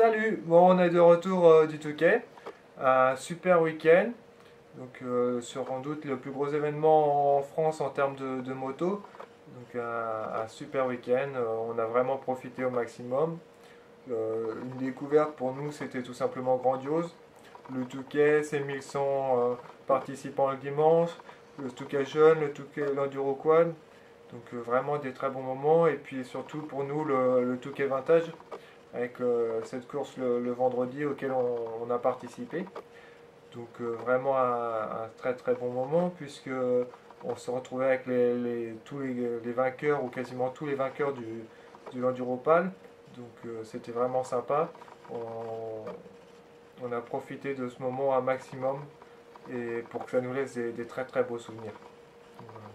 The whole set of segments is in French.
Salut, bon on est de retour du Touquet, un super week-end, donc sur sans doute le plus gros événement en France en termes de moto, donc un super week-end, on a vraiment profité au maximum. Une découverte pour nous c'était tout simplement grandiose, le Touquet, c'est 1100 participants le dimanche, le Touquet jeune, le Touquet l'Enduro Quad, donc vraiment des très bons moments et puis surtout pour nous le Touquet Vintage avec cette course le vendredi auquel on a participé. Donc vraiment un très très bon moment puisque on se retrouvait avec tous les vainqueurs ou quasiment tous les vainqueurs du l'Enduropal. Donc c'était vraiment sympa. On a profité de ce moment un maximum et pour que ça nous laisse des très très beaux souvenirs. Voilà.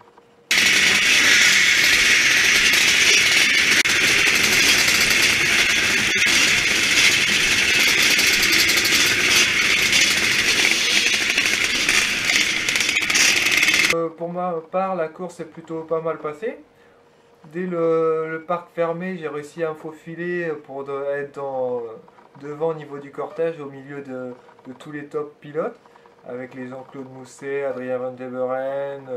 Pour ma part, la course est plutôt pas mal passée. Dès le parc fermé, j'ai réussi à me faufiler pour être devant au niveau du cortège, au milieu de tous les top pilotes, avec les Jean-Claude Mousset, Adrien Van der Beren,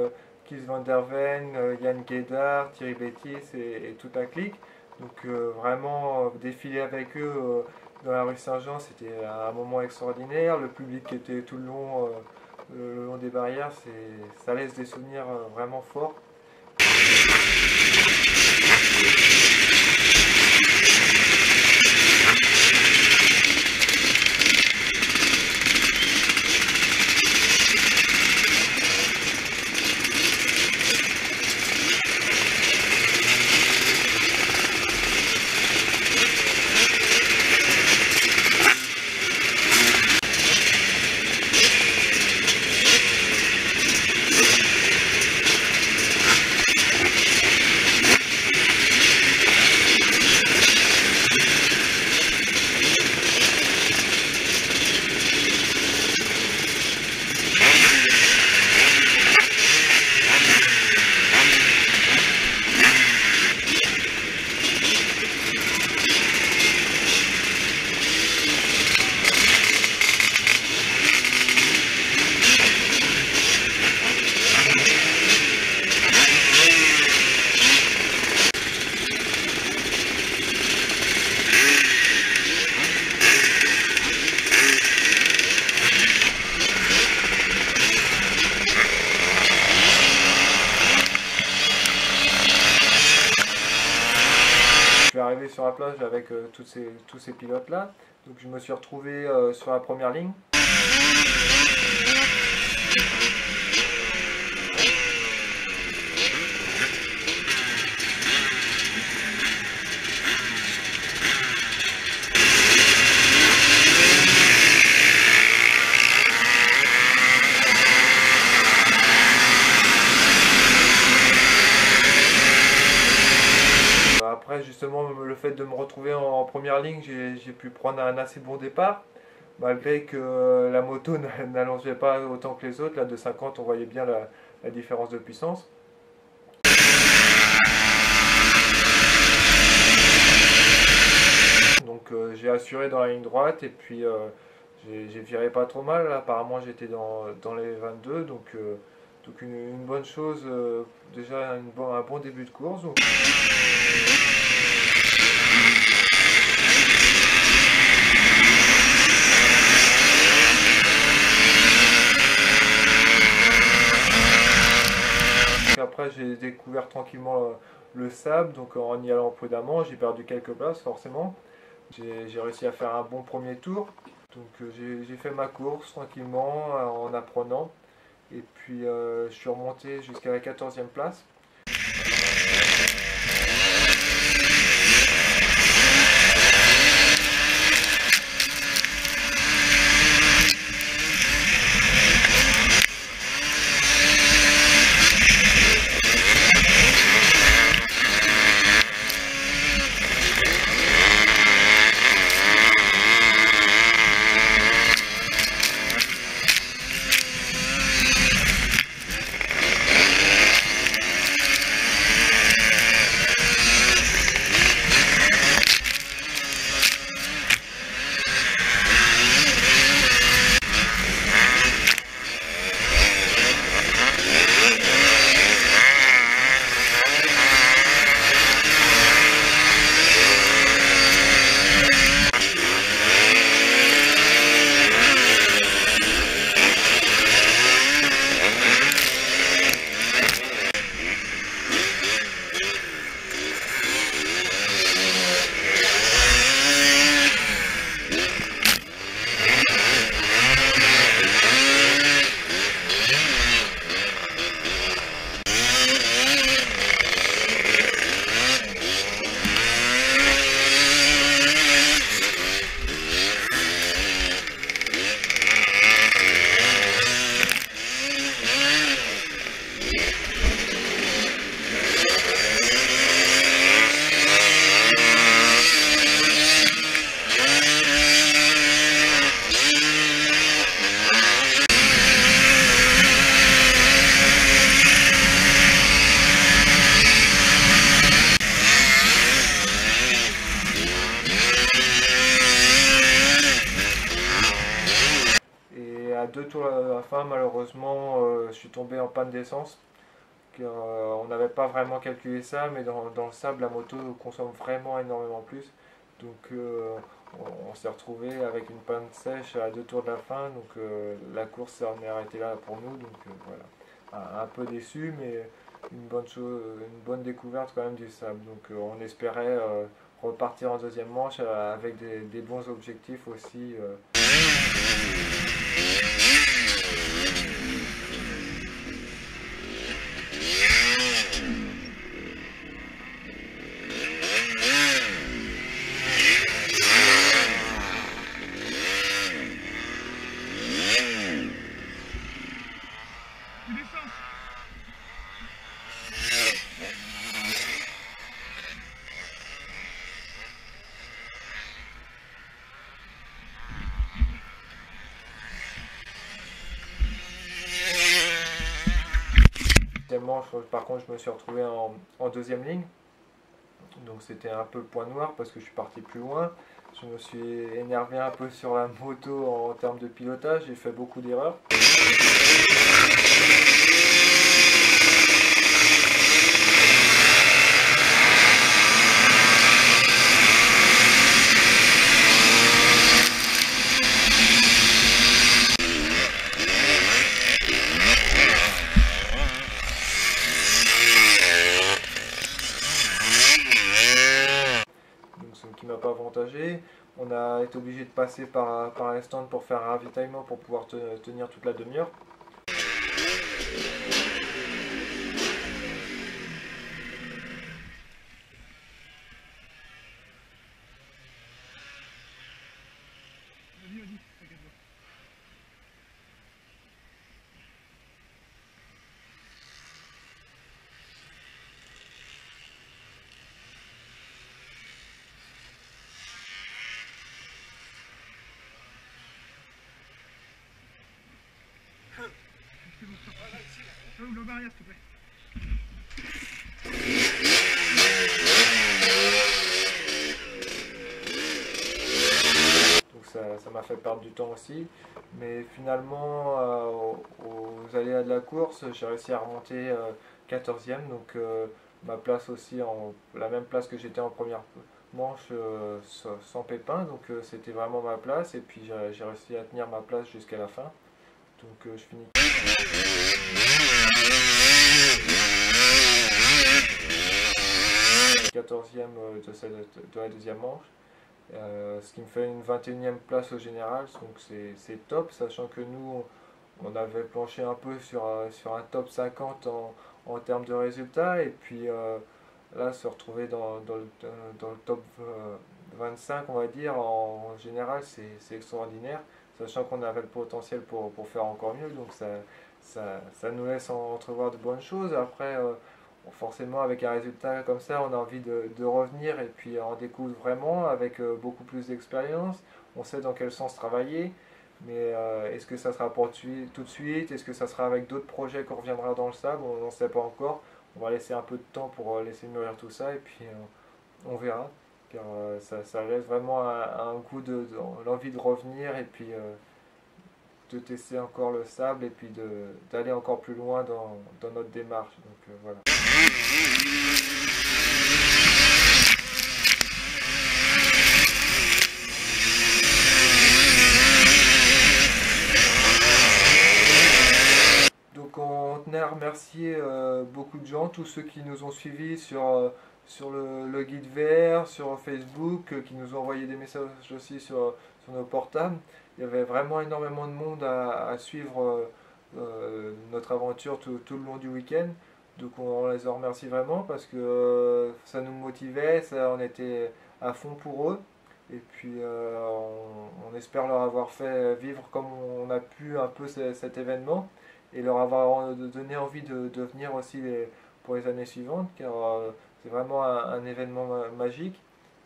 Kies van der Ven, Yann Guédard, Thierry Bétis et toute la clique. Donc vraiment défiler avec eux dans la rue Saint-Jean, c'était un moment extraordinaire. Le public qui était tout le long des barrières, ça laisse des souvenirs vraiment forts. Je suis arrivé sur la plage avec tous ces pilotes là, donc je me suis retrouvé sur la première ligne. Après justement le fait de me retrouver en première ligne, j'ai pu prendre un assez bon départ, malgré que la moto n'allongeait pas autant que les autres. Là de 50 on voyait bien la différence de puissance. Donc j'ai assuré dans la ligne droite et puis j'ai viré pas trop mal. Là, apparemment j'étais dans les 22, donc une bonne chose, déjà un bon début de course. Donc... Après j'ai découvert tranquillement le sable, donc en y allant prudemment, j'ai perdu quelques places forcément. J'ai réussi à faire un bon premier tour, donc j'ai fait ma course tranquillement en apprenant. Et puis je suis remonté jusqu'à la 14e place. 2 tours à la fin, malheureusement, je suis tombé en panne d'essence. Car on n'avait pas vraiment calculé ça, mais dans le sable, la moto consomme vraiment énormément plus. Donc on s'est retrouvé avec une panne sèche à 2 tours de la fin. Donc la course s'en est arrêtée là pour nous. Donc voilà, un peu déçu, mais une bonne chose, une bonne découverte quand même du sable. Donc on espérait repartir en deuxième manche avec des bons objectifs aussi. Par contre, je me suis retrouvé en deuxième ligne. Donc c'était un peu le point noir parce que je suis parti plus loin. Je me suis énervé un peu sur la moto en termes de pilotage. J'ai fait beaucoup d'erreurs. Qui m'a pas avantagé. On a été obligé de passer par les stands pour faire un ravitaillement pour pouvoir tenir toute la demi-heure. Le barrière, s'il te plaît. Donc ça m'a fait perdre du temps aussi. Mais finalement, aux aléas de la course, j'ai réussi à remonter 14e. Donc ma place aussi, la même place que j'étais en première manche sans pépin. Donc c'était vraiment ma place. Et puis j'ai réussi à tenir ma place jusqu'à la fin. Donc je finis. De la deuxième manche, ce qui me fait une 21e place au général, donc c'est top, sachant que nous on avait planché un peu sur un top 50 en termes de résultats, et puis là se retrouver dans le top 25 on va dire, en général c'est extraordinaire, sachant qu'on avait le potentiel pour faire encore mieux, donc ça nous laisse entrevoir de bonnes choses. Après forcément avec un résultat comme ça on a envie de revenir et puis on découvre vraiment avec beaucoup plus d'expérience, on sait dans quel sens travailler, mais est-ce que ça sera pour tout de suite, est-ce que ça sera avec d'autres projets qu'on reviendra dans le sable, on n'en sait pas encore, on va laisser un peu de temps pour laisser mûrir tout ça et puis on verra, car ça laisse vraiment un goût de l'envie de revenir et puis de tester encore le sable et puis d'aller encore plus loin dans notre démarche. Donc voilà. Donc on tenait à remercier beaucoup de gens, tous ceux qui nous ont suivis sur le guide VR, sur Facebook, qui nous ont envoyé des messages aussi sur nos portables. Il y avait vraiment énormément de monde à suivre notre aventure tout le long du week-end. Donc on les en remercie vraiment parce que ça nous motivait, on était à fond pour eux. Et puis on espère leur avoir fait vivre comme on a pu un peu cet événement et leur avoir donné envie de venir aussi pour les années suivantes, car c'est vraiment un événement magique.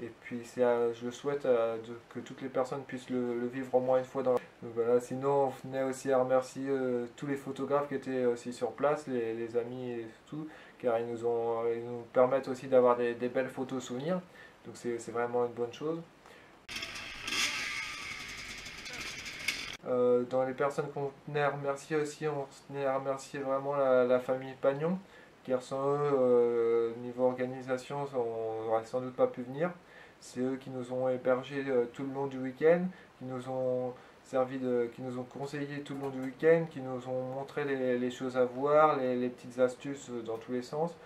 Et puis je souhaite que toutes les personnes puissent le vivre au moins une fois dans leur vie. Donc voilà, sinon on venait aussi à remercier tous les photographes qui étaient aussi sur place, les amis et tout, car ils nous permettent aussi d'avoir des belles photos souvenirs. Donc c'est vraiment une bonne chose. dans les personnes qu'on tenait à remercier aussi, on tenait à remercier vraiment la famille Pagnon, car sans eux, niveau organisation, on n'aurait sans doute pas pu venir. C'est eux qui nous ont hébergés tout le long du week-end, qui nous ont qui nous ont conseillé tout le long du week-end, qui nous ont montré les choses à voir, les petites astuces dans tous les sens.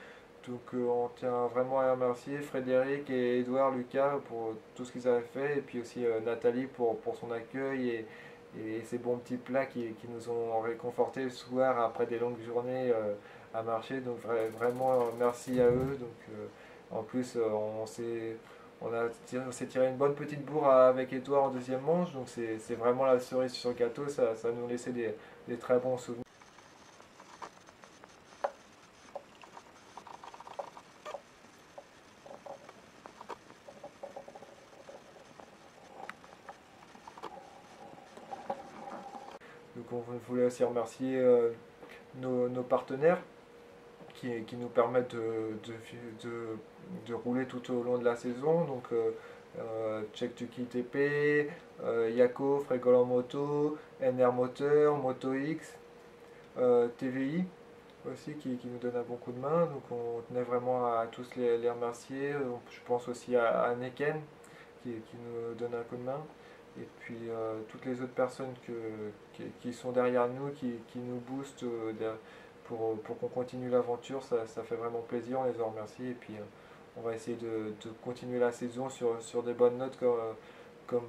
Donc on tient vraiment à remercier Frédéric et Edouard, Lucas pour tout ce qu'ils avaient fait, et puis aussi Nathalie pour son accueil et ces bons petits plats qui nous ont réconfortés le soir après des longues journées à marcher. Donc vraiment merci à eux. Donc en plus on s'est tiré une bonne petite bourre avec Edouard en deuxième manche, donc c'est vraiment la cerise sur le gâteau, ça nous laissait des très bons souvenirs. Donc on voulait aussi remercier nos partenaires qui nous permettent de rouler tout au long de la saison. Donc Check Tuki TP, Yako, Frégol en moto, NR Moteur, Moto X, TVI aussi qui nous donne un bon coup de main. Donc on tenait vraiment à tous les remercier. Je pense aussi à Neken qui nous donne un coup de main. Et puis toutes les autres personnes qui sont derrière nous, qui nous boostent pour qu'on continue l'aventure, ça fait vraiment plaisir, on les en remercie. Et puis on va essayer de continuer la saison sur des bonnes notes comme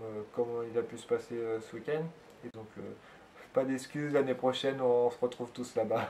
il a pu se passer ce week-end. Et donc pas d'excuses, l'année prochaine on se retrouve tous là-bas.